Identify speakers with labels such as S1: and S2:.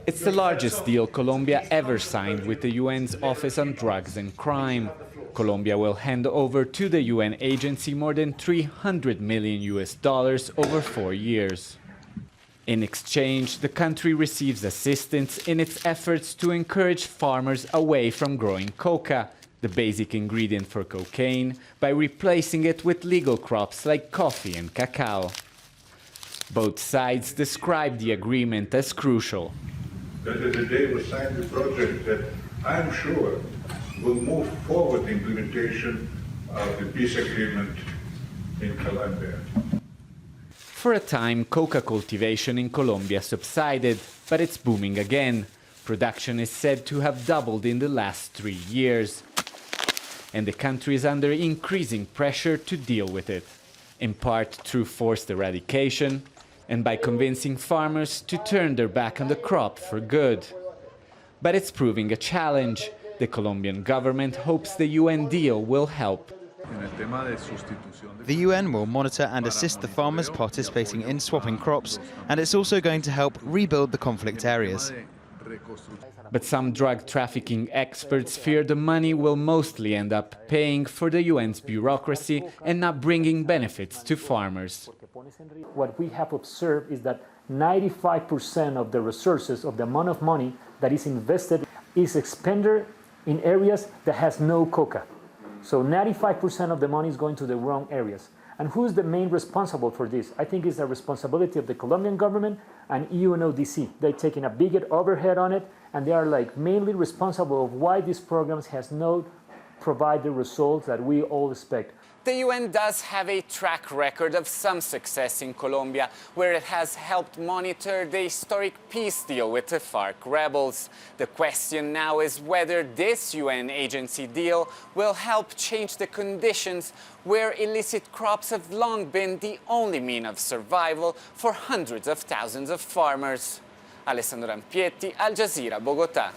S1: It's the largest deal Colombia ever signed with the UN's Office on Drugs and Crime. Colombia will hand over to the UN agency more than $300 million over 4 years. In exchange, the country receives assistance in its efforts to encourage farmers away from growing coca, the basic ingredient for cocaine, by replacing it with legal crops like coffee and cacao. Both sides describe the agreement as crucial.
S2: That is the day we signed the project that I'm sure will move forward the implementation of the peace agreement in Colombia.
S1: For a time, coca cultivation in Colombia subsided, but it's booming again. Production is said to have doubled in the last 3 years. And the country is under increasing pressure to deal with it, in part through forced eradication and by convincing farmers to turn their back on the crop for good. But it's proving a challenge. The Colombian government hopes the UN deal will help.
S3: The UN will monitor and assist the farmers participating in swapping crops, and it's also going to help rebuild the conflict areas.
S1: But some drug trafficking experts fear the money will mostly end up paying for the UN's bureaucracy and not bringing benefits to farmers.
S4: What we have observed is that 95% of the resources, of the amount of money that is invested, is expended in areas that has no coca. So 95% of the money is going to the wrong areas. And who's the main responsible for this? I think it's the responsibility of the Colombian government and UNODC. They're taking a bigger overhead on it, and they are like mainly responsible of why these programs has not provided the results that we all expect.
S1: The UN does have a track record of some success in Colombia, where it has helped monitor the historic peace deal with the FARC rebels. The question now is whether this UN agency deal will help change the conditions where illicit crops have long been the only means of survival for hundreds of thousands of farmers. Alessandro Rampietti, Al Jazeera, Bogota.